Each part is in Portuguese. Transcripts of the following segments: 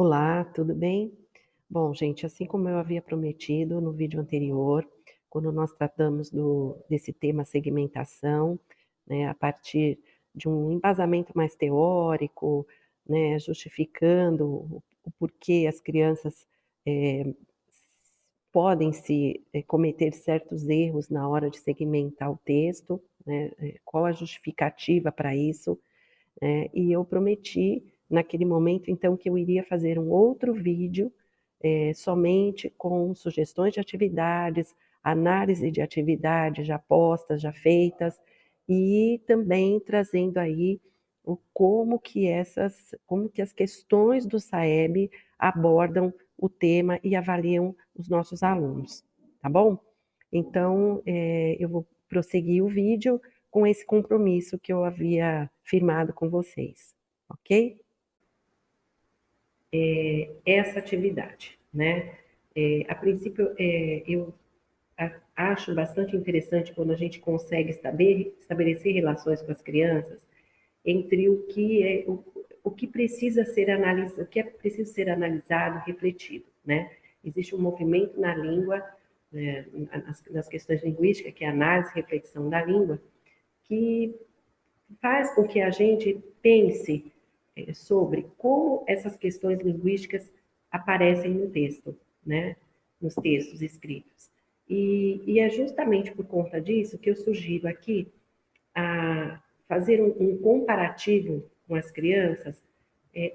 Olá, tudo bem? Bom, gente, assim como eu havia prometido no vídeo anterior, quando nós tratamos desse tema segmentação, né, a partir de um embasamento mais teórico, né, justificando o porquê as crianças eh, podem cometer certos erros na hora de segmentar o texto, né, qual a justificativa para isso, e eu prometi, naquele momento, então, que eu iria fazer um outro vídeo, somente com sugestões de atividades, análise de atividades já postas, já feitas, e também trazendo aí como que as questões do SAEB abordam o tema e avaliam os nossos alunos, tá bom? Então, eu vou prosseguir o vídeo com esse compromisso que eu havia firmado com vocês, ok? Essa atividade, né? A princípio, eu acho bastante interessante quando a gente consegue estabelecer relações com as crianças entre o que precisa ser analisado, o que é preciso ser analisado, refletido, né? Existe um movimento na língua, né, nas questões linguísticas, que é a análise e reflexão da língua, que faz com que a gente pense sobre como essas questões linguísticas aparecem no texto, né? Nos textos escritos. E é justamente por conta disso que eu sugiro aqui a fazer um comparativo com as crianças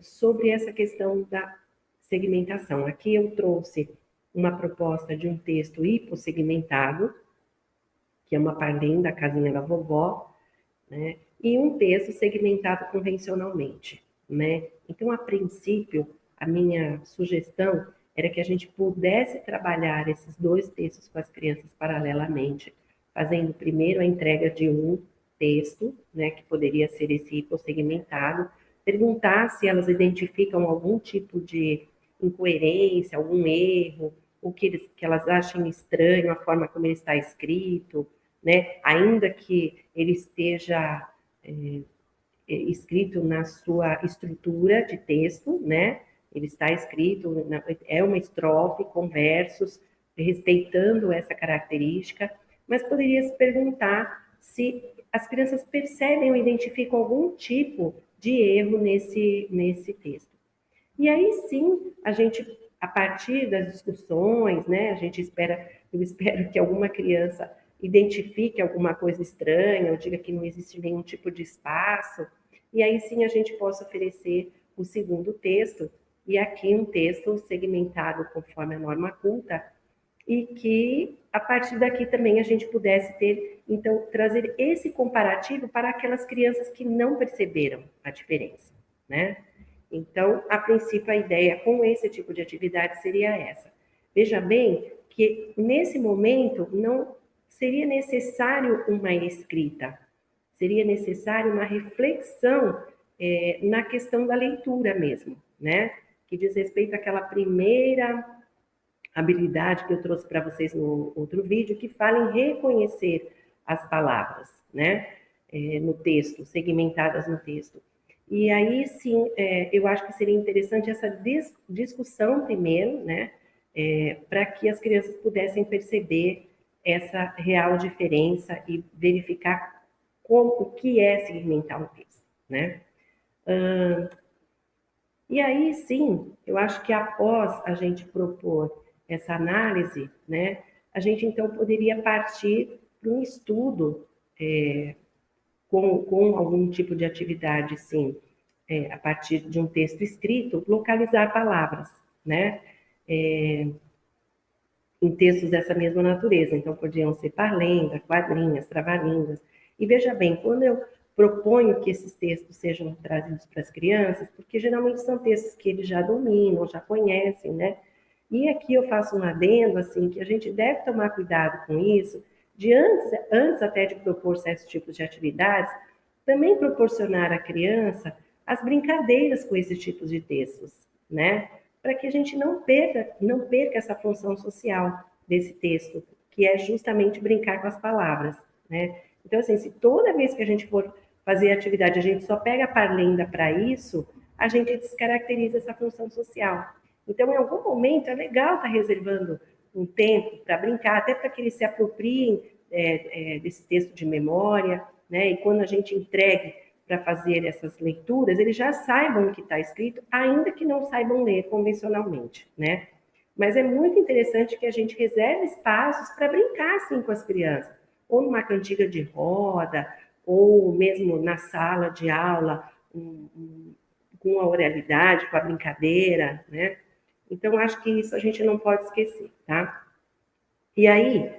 sobre essa questão da segmentação. Aqui eu trouxe uma proposta de um texto hipossegmentado, que é uma parlem da casinha da vovó, né? E um texto segmentado convencionalmente, né? Então, a princípio, a minha sugestão era que a gente pudesse trabalhar esses dois textos com as crianças paralelamente, fazendo primeiro a entrega de um texto, né, que poderia ser esse hipossegmentado, perguntar se elas identificam algum tipo de incoerência, algum erro, que elas achem estranho a forma como ele está escrito, né? Ainda que ele esteja escrito na sua estrutura de texto, né? Ele está escrito, é uma estrofe com versos, respeitando essa característica, mas poderia se perguntar se as crianças percebem ou identificam algum tipo de erro nesse texto. E aí sim, a gente, a partir das discussões, né, eu espero que alguma criança identifique alguma coisa estranha, ou diga que não existe nenhum tipo de espaço, e aí sim a gente possa oferecer o segundo texto, e aqui um texto segmentado conforme a norma culta, e que a partir daqui também a gente pudesse ter, então, trazer esse comparativo para aquelas crianças que não perceberam a diferença, né? Então, a princípio, a ideia com esse tipo de atividade seria essa. Veja bem que nesse momento não seria necessário uma escrita, seria necessário uma reflexão na questão da leitura mesmo, né? Que diz respeito àquela primeira habilidade que eu trouxe para vocês no outro vídeo, que fala em reconhecer as palavras, né? No texto, segmentadas no texto. E aí, sim, eu acho que seria interessante essa discussão primeiro, né? Para que as crianças pudessem perceber essa real diferença e verificar o que é segmentar um texto, né? E aí, sim, eu acho que após a gente propor essa análise, né, a gente então poderia partir para um estudo com algum tipo de atividade, sim, a partir de um texto escrito, localizar palavras, né, em textos dessa mesma natureza. Então, podiam ser parlendas, quadrinhas, trava-línguas. E veja bem, quando eu proponho que esses textos sejam trazidos para as crianças, porque geralmente são textos que eles já dominam, já conhecem, né? E aqui eu faço um adendo, assim, que a gente deve tomar cuidado com isso, antes até de propor certos tipos de atividades, também proporcionar à criança as brincadeiras com esses tipos de textos, né? Para que a gente não perca essa função social desse texto, que é justamente brincar com as palavras, né? Então, assim, se toda vez que a gente for fazer atividade, a gente só pega a parlenda para isso, a gente descaracteriza essa função social. Então, em algum momento, é legal estar reservando um tempo para brincar, até para que eles se apropriem desse texto de memória, né? E quando a gente entregue para fazer essas leituras, eles já saibam o que está escrito, ainda que não saibam ler convencionalmente, né? Mas é muito interessante que a gente reserve espaços para brincar assim com as crianças, ou numa cantiga de roda, ou mesmo na sala de aula, com a oralidade, com a brincadeira, né? Então, acho que isso a gente não pode esquecer, tá? E aí,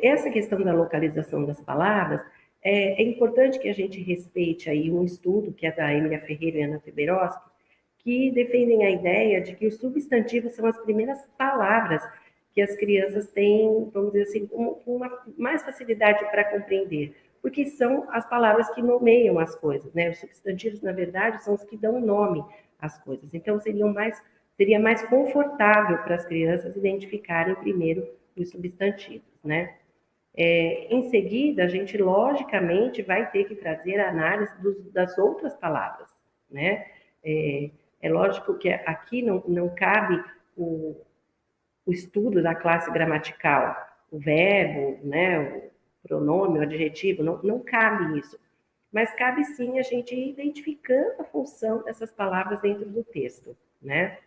essa questão da localização das palavras, é importante que a gente respeite aí um estudo que é da Emília Ferreira e Ana Feberoski, que defendem a ideia de que os substantivos são as primeiras palavras que as crianças têm, vamos dizer assim, mais facilidade para compreender, porque são as palavras que nomeiam as coisas, né? Os substantivos, na verdade, são os que dão nome às coisas. Então, seria mais confortável para as crianças identificarem primeiro os substantivos, né? Em seguida, a gente, logicamente, vai ter que trazer a análise das outras palavras, né? É lógico que aqui não cabe o estudo da classe gramatical, o verbo, né, o pronome, o adjetivo, não cabe isso. Mas cabe sim a gente ir identificando a função dessas palavras dentro do texto, né?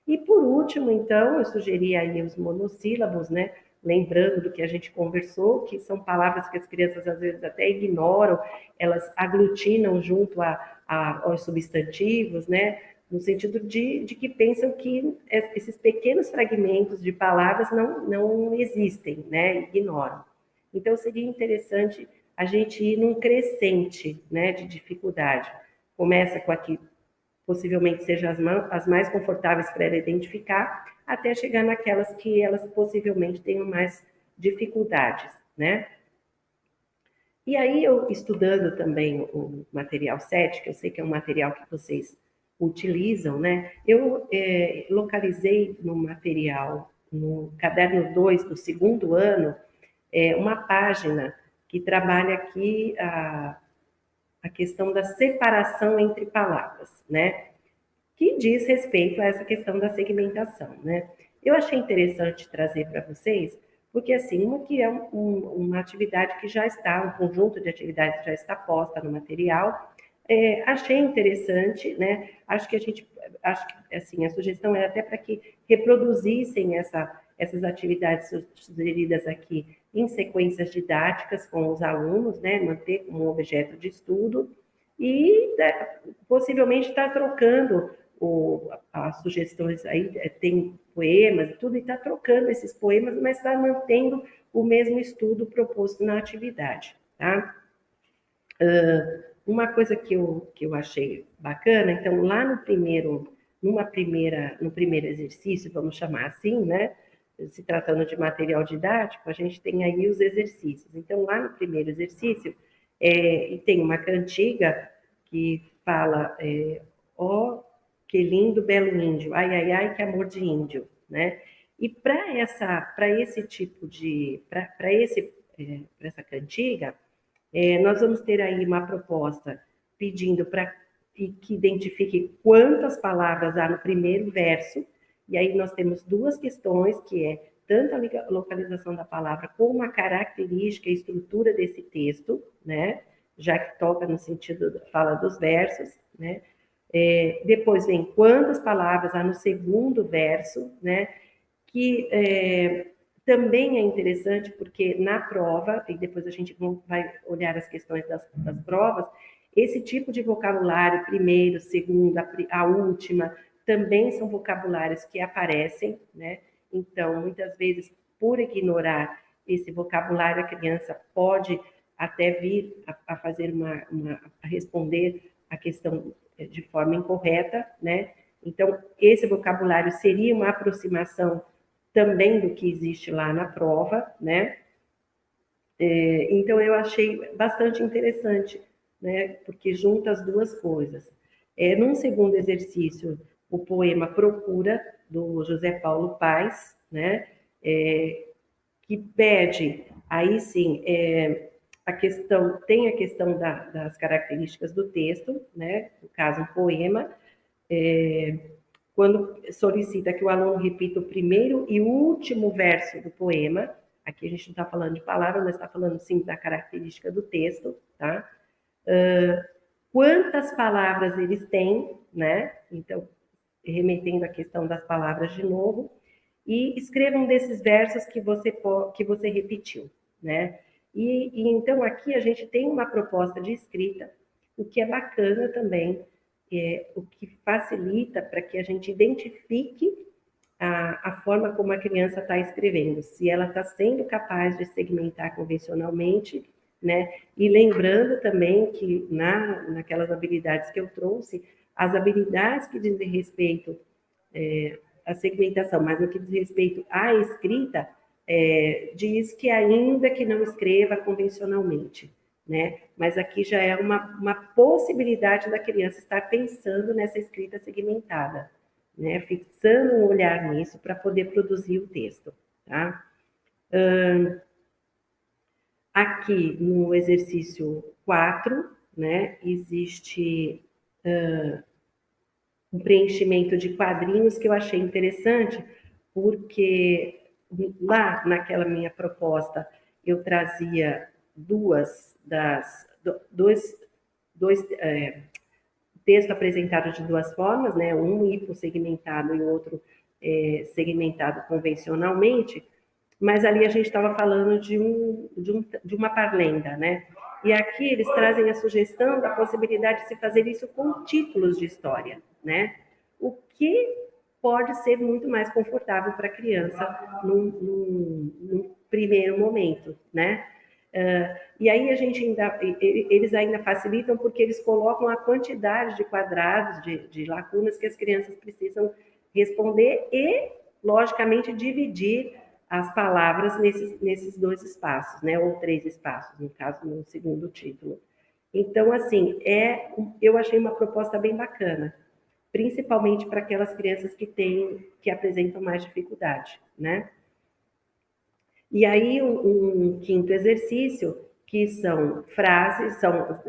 E por último, então, eu sugeri aí os monossílabos, né? Lembrando do que a gente conversou, que são palavras que as crianças às vezes até ignoram, elas aglutinam junto aos substantivos, né? No sentido de que pensam que esses pequenos fragmentos de palavras não existem, né? Ignoram. Então, seria interessante a gente ir num crescente, né, de dificuldade. Começa com a que possivelmente sejam as mais confortáveis para ela identificar, até chegar naquelas que elas possivelmente tenham mais dificuldades, né? E aí, eu estudando também o material 7, que eu sei que é um material que vocês utilizam, né? Eu localizei no material, no caderno 2 do segundo ano, uma página que trabalha aqui a questão da separação entre palavras, né? Que diz respeito a essa questão da segmentação, né? Eu achei interessante trazer para vocês, porque assim, uma que é uma atividade que já está, um conjunto de atividades que já está posta no material, achei interessante, né? Acho que assim, a sugestão era até para que reproduzissem essas atividades sugeridas aqui em sequências didáticas com os alunos, né? Manter como objeto de estudo e possivelmente estar trocando as sugestões aí, tem poemas e tudo, e está trocando esses poemas, mas está mantendo o mesmo estudo proposto na atividade, tá? Uma coisa que eu achei bacana, então, lá no primeiro exercício, vamos chamar assim, né? Se tratando de material didático, a gente tem aí os exercícios. Então, lá no primeiro exercício, tem uma cantiga que fala, ó, que lindo, belo índio, ai, ai, ai, que amor de índio, né? E para esse tipo de, para essa cantiga, nós vamos ter aí uma proposta pedindo para que identifique quantas palavras há no primeiro verso, e aí nós temos duas questões, que é tanto a localização da palavra como a característica e estrutura desse texto, né? Já que toca no sentido, fala dos versos, né? Depois vem quantas palavras há no segundo verso, né? Que também é interessante porque na prova, e depois a gente vai olhar as questões das provas, esse tipo de vocabulário, primeiro, segundo, a última, também são vocabulários que aparecem, né? Então, muitas vezes, por ignorar esse vocabulário, a criança pode até vir a fazer a responder a questão de forma incorreta, né? Então, esse vocabulário seria uma aproximação também do que existe lá na prova, né? Então, eu achei bastante interessante, né? Porque junta as duas coisas. Num segundo exercício, o poema Procura, do José Paulo Paes, né? Que pede, aí sim, tem a questão das características do texto, né? No caso, um poema, quando solicita que o aluno repita o primeiro e último verso do poema, aqui a gente não está falando de palavras, mas está falando sim da característica do texto, tá? Quantas palavras eles têm, né? Então, remetendo à questão das palavras de novo, e escrevam desses versos que você repetiu, né? E então aqui a gente tem uma proposta de escrita, o que é bacana também, o que facilita para que a gente identifique a forma como a criança está escrevendo, se ela está sendo capaz de segmentar convencionalmente, né? E lembrando também que naquelas habilidades que eu trouxe, as habilidades que dizem respeito à segmentação, mas no que diz respeito à escrita, diz que ainda que não escreva convencionalmente, né? Mas aqui já é uma possibilidade da criança estar pensando nessa escrita segmentada, né? Fixando um olhar nisso para poder produzir o texto, tá? Aqui no exercício 4, né, existe um preenchimento de quadrinhos que eu achei interessante, porque lá naquela minha proposta eu trazia dois texto apresentado de duas formas, né? Um hipossegmentado e o outro segmentado convencionalmente, mas ali a gente estava falando de uma parlenda, né? E aqui eles trazem a sugestão da possibilidade de se fazer isso com títulos de história, né? O que pode ser muito mais confortável para a criança num primeiro momento, né? E aí eles ainda facilitam porque eles colocam a quantidade de quadrados, de lacunas que as crianças precisam responder e, logicamente, dividir as palavras nesses dois espaços, né? Ou três espaços, no caso, no segundo título. Então, assim, eu achei uma proposta bem bacana, principalmente para aquelas crianças que apresentam mais dificuldade, né? E aí, um quinto exercício, que são frases,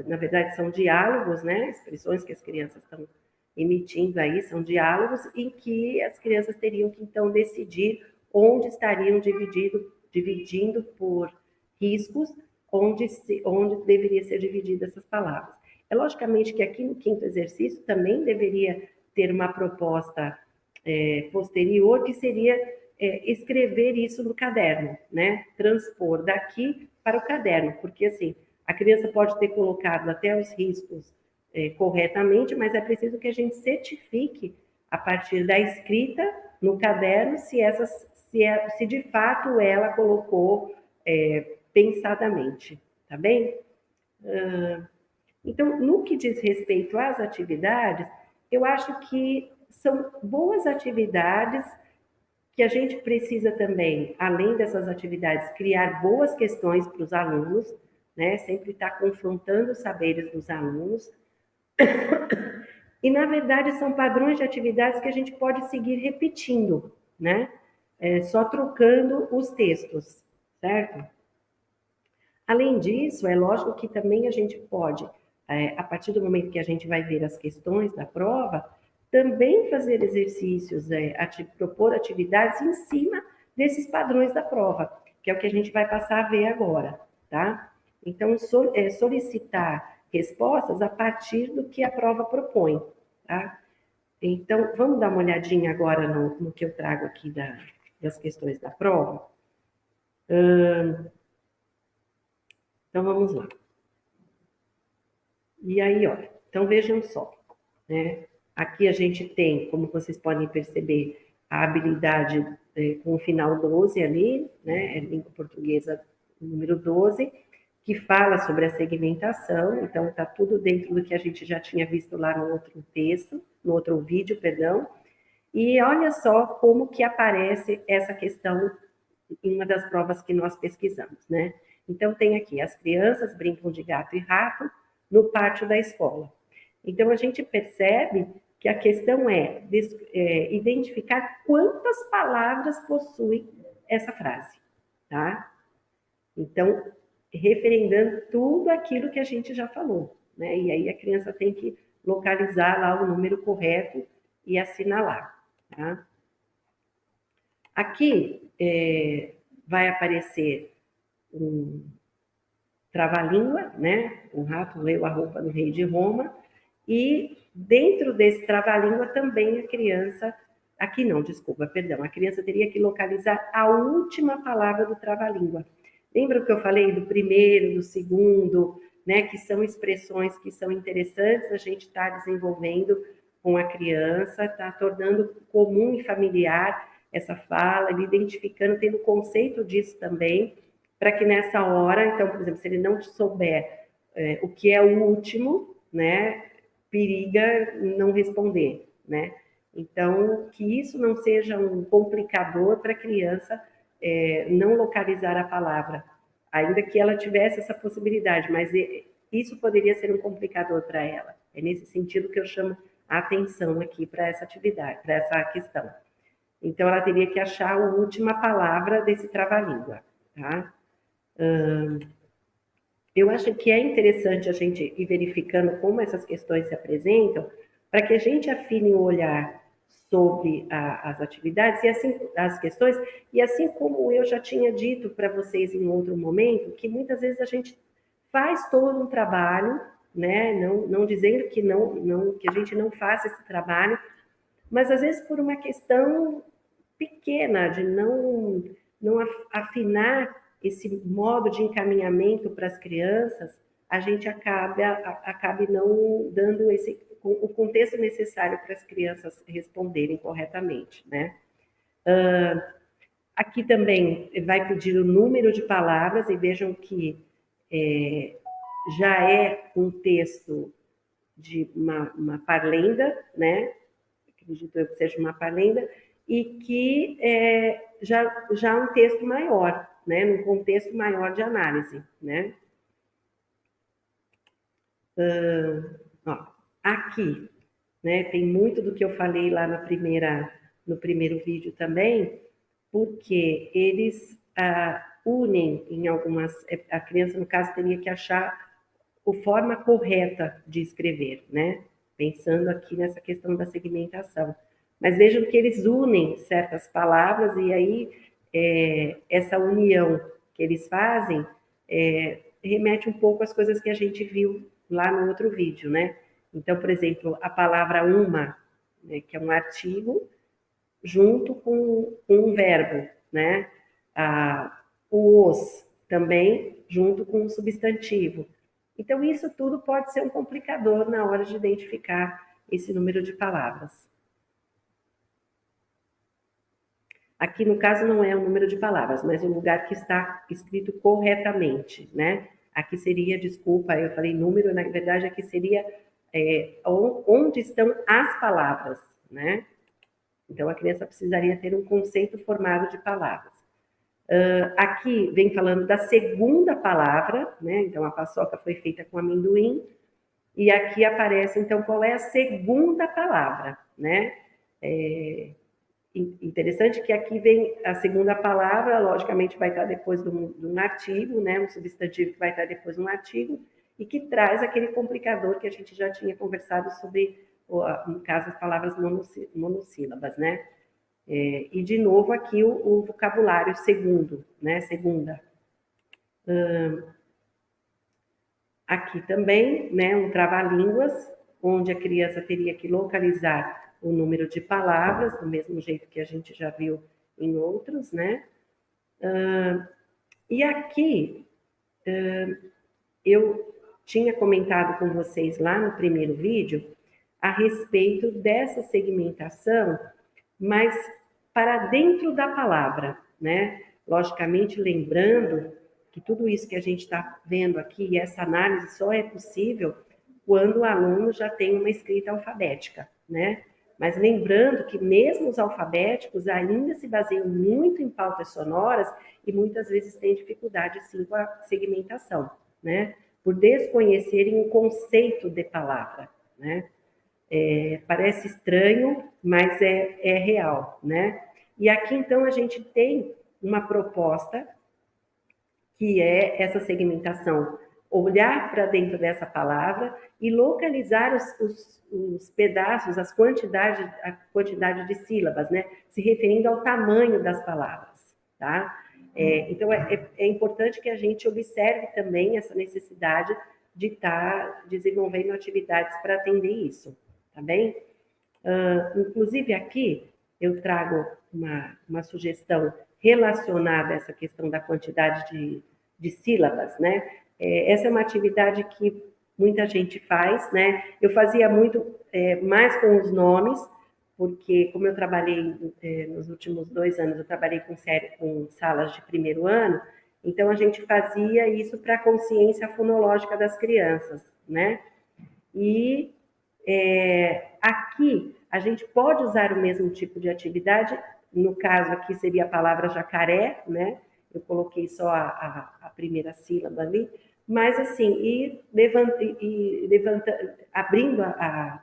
na verdade, são diálogos, né? Expressões que as crianças estão emitindo aí, são diálogos, em que as crianças teriam que, então, decidir onde estariam dividindo por riscos, onde deveria ser dividida essas palavras. É logicamente que aqui no quinto exercício também deveria ter uma proposta posterior, que seria escrever isso no caderno, né? Transpor daqui para o caderno, porque assim, a criança pode ter colocado até os riscos corretamente, mas é preciso que a gente certifique a partir da escrita no caderno se de fato ela colocou pensadamente, tá bem? Então, no que diz respeito às atividades, eu acho que são boas atividades que a gente precisa também, além dessas atividades, criar boas questões para os alunos, né? Sempre estar confrontando os saberes dos alunos. E, na verdade, são padrões de atividades que a gente pode seguir repetindo, né? Só trocando os textos, certo? Além disso, é lógico que também a gente pode, a partir do momento que a gente vai ver as questões da prova, também fazer exercícios, propor atividades em cima desses padrões da prova, que é o que a gente vai passar a ver agora, tá? Então, solicitar respostas a partir do que a prova propõe, tá? Então, vamos dar uma olhadinha agora no que eu trago aqui das questões da prova? Então, vamos lá. E aí, olha, então vejam só, né? Aqui a gente tem, como vocês podem perceber, a habilidade com o final 12 ali, né? É língua portuguesa número 12, que fala sobre a segmentação, então está tudo dentro do que a gente já tinha visto lá no outro texto, no outro vídeo, perdão. E olha só como que aparece essa questão em uma das provas que nós pesquisamos, né? Então tem aqui, as crianças brincam de gato e rato no pátio da escola. Então a gente percebe que a questão é identificar quantas palavras possui essa frase, tá? Então, referendando tudo aquilo que a gente já falou, né? E aí a criança tem que localizar lá o número correto e assinalar. Tá? Aqui vai aparecer um trava-língua, né? O rato leu a roupa do rei de Roma, e dentro desse trava-língua também a criança, aqui não, desculpa, perdão, a criança teria que localizar a última palavra do trava-língua. Lembra o que eu falei do primeiro, do segundo, né? Que são expressões que são interessantes, a gente está desenvolvendo com a criança, está tornando comum e familiar essa fala, ele identificando, tendo conceito disso também, para que nessa hora, então, por exemplo, se ele não souber o que é o último, né, periga não responder, né? Então, que isso não seja um complicador para a criança não localizar a palavra, ainda que ela tivesse essa possibilidade, mas isso poderia ser um complicador para ela. É nesse sentido que eu chamo a atenção aqui para essa atividade, para essa questão. Então, ela teria que achar a última palavra desse trava-língua, tá? Eu acho que é interessante a gente ir verificando como essas questões se apresentam, para que a gente afine o olhar sobre as atividades e assim as questões, e assim como eu já tinha dito para vocês em outro momento, que muitas vezes a gente faz todo um trabalho, né? Não dizendo que que a gente não faça esse trabalho, mas às vezes por uma questão pequena de não afinar esse modo de encaminhamento para as crianças, a gente acabe não dando o contexto necessário para as crianças responderem corretamente, né? Aqui também vai pedir o número de palavras, e vejam que já é um texto de uma parlenda, né? Acredito eu que seja uma parlenda, e que já um texto maior, né? Num contexto maior de análise, né? Ó, aqui, né? Tem muito do que eu falei lá no primeiro vídeo também, porque eles unem em algumas. A criança, no caso, teria que achar a forma correta de escrever, né? Pensando aqui nessa questão da segmentação. Mas vejam que eles unem certas palavras, e aí essa união que eles fazem remete um pouco às coisas que a gente viu lá no outro vídeo, né? Então, por exemplo, a palavra uma, né, que é um artigo, junto com um verbo, né? O os também junto com um substantivo. Então, isso tudo pode ser um complicador na hora de identificar esse número de palavras. Aqui, no caso, não é o número de palavras, mas o lugar que está escrito corretamente, né? Aqui seria, desculpa, eu falei número, na verdade, aqui seria onde estão as palavras, né? Então, a criança precisaria ter um conceito formado de palavras. Aqui vem falando da segunda palavra, né? Então, a paçoca foi feita com amendoim, e aqui aparece, então, qual é a segunda palavra, né? Interessante que aqui vem a segunda palavra, logicamente vai estar depois de um artigo, né? Um substantivo que vai estar depois de um artigo, e que traz aquele complicador que a gente já tinha conversado sobre, no caso, as palavras monossílabas, né? E, de novo, aqui o vocabulário segundo, né? Segunda. Aqui também, né? Um trava-línguas, onde a criança teria que localizar o número de palavras, do mesmo jeito que a gente já viu em outros, né? E aqui, eu tinha comentado com vocês lá no primeiro vídeo a respeito dessa segmentação, mas para dentro da palavra, né? Logicamente, lembrando que tudo isso que a gente está vendo aqui, essa análise só é possível quando o aluno já tem uma escrita alfabética, né? Mas lembrando que mesmo os alfabéticos ainda se baseiam muito em pautas sonoras e muitas vezes têm dificuldade, sim, com a segmentação, né? Por desconhecerem o conceito de palavra, né? Parece estranho, mas é real, né? E aqui, então, a gente tem uma proposta que é essa segmentação, olhar para dentro dessa palavra e localizar os pedaços, a quantidade de sílabas, né? Se referindo ao tamanho das palavras, tá? Então, é importante que a gente observe também essa necessidade de estar desenvolvendo atividades para atender isso, tá bem? Inclusive, aqui eu trago uma sugestão relacionada a essa questão da quantidade de sílabas, né? Essa é uma atividade que muita gente faz, né? Eu fazia muito mais com os nomes, porque como eu trabalhei nos últimos 2 anos, eu trabalhei com salas de primeiro ano, então a gente fazia isso para a consciência fonológica das crianças, né? E aqui a gente pode usar o mesmo tipo de atividade, no caso aqui seria a palavra jacaré, né? Eu coloquei só a primeira sílaba ali, mas assim, abrindo a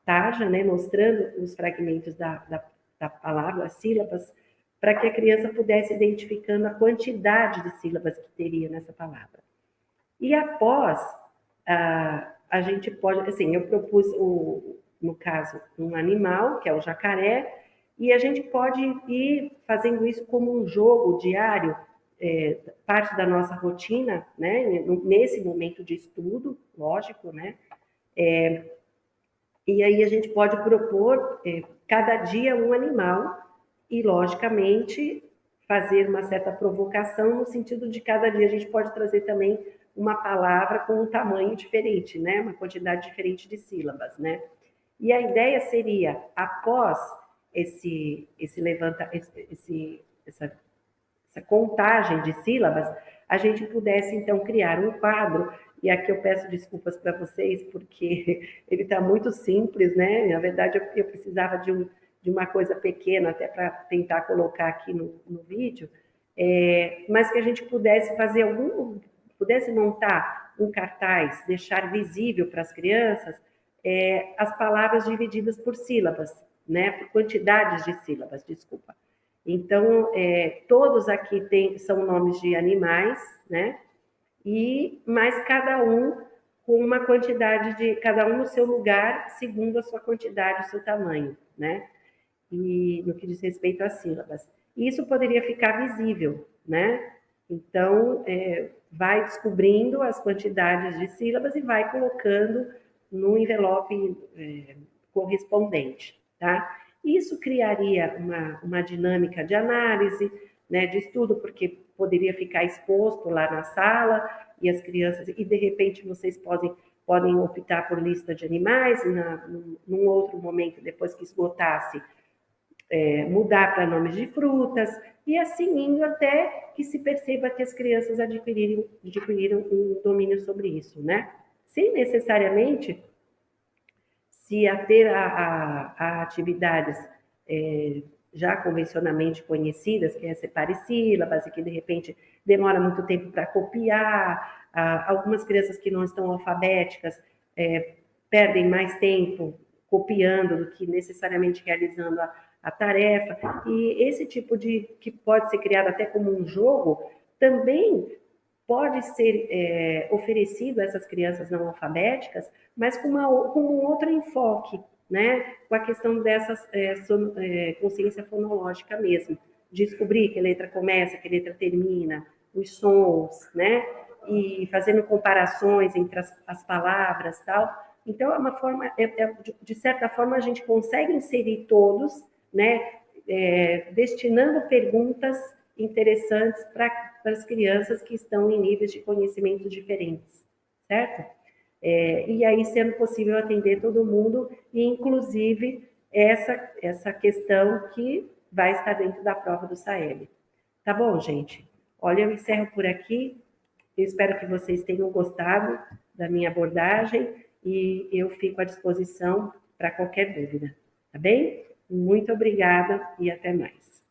tarja, né? Mostrando os fragmentos da palavra, as sílabas, para que a criança pudesse identificando a quantidade de sílabas que teria nessa palavra. E após, a gente pode, assim, eu propus, no caso, um animal, que é o jacaré, e a gente pode ir fazendo isso como um jogo diário, parte da nossa rotina, né, nesse momento de estudo, lógico, né, e aí a gente pode propor cada dia um animal e, logicamente, fazer uma certa provocação no sentido de cada dia a gente pode trazer também uma palavra com um tamanho diferente, né? Uma quantidade diferente de sílabas, né? E a ideia seria, após essa contagem de sílabas, a gente pudesse, então, criar um quadro, e aqui eu peço desculpas para vocês, porque ele está muito simples, né? Na verdade, eu precisava de uma coisa pequena, até para tentar colocar aqui no vídeo, mas que a gente pudesse fazer pudesse montar um cartaz, deixar visível para as crianças as palavras divididas por sílabas, né? Por quantidades de sílabas, desculpa. Então, todos aqui são nomes de animais, né? Mas cada um com uma quantidade cada um no seu lugar, segundo a sua quantidade, o seu tamanho, né? E no que diz respeito às sílabas. Isso poderia ficar visível, né? Então, vai descobrindo as quantidades de sílabas e vai colocando no envelope correspondente, tá? Isso criaria uma dinâmica de análise, né, de estudo, porque poderia ficar exposto lá na sala e as crianças, e de repente vocês podem optar por lista de animais, num outro momento, depois que esgotasse, mudar para nomes de frutas, e assim indo até que se perceba que as crianças adquiriram um domínio sobre isso, né? Sem necessariamente se ater a atividades já convencionalmente conhecidas, que é separar sílabas e que de repente demora muito tempo para copiar, algumas crianças que não estão alfabéticas perdem mais tempo copiando do que necessariamente realizando a tarefa, e esse tipo que pode ser criado até como um jogo, também pode ser oferecido a essas crianças não alfabéticas, mas com um outro enfoque, né? Com a questão dessa consciência fonológica mesmo, descobrir que letra começa, que letra termina, os sons, né? E fazendo comparações entre as palavras, tal. Então, é uma forma, de certa forma, a gente consegue inserir todos, né? Destinando perguntas interessantes para as crianças que estão em níveis de conhecimento diferentes, certo? E aí sendo possível atender todo mundo, e inclusive essa questão que vai estar dentro da prova do SAEB. Tá bom, gente? Olha, eu encerro por aqui. Eu espero que vocês tenham gostado da minha abordagem e eu fico à disposição para qualquer dúvida, tá bem? Muito obrigada e até mais.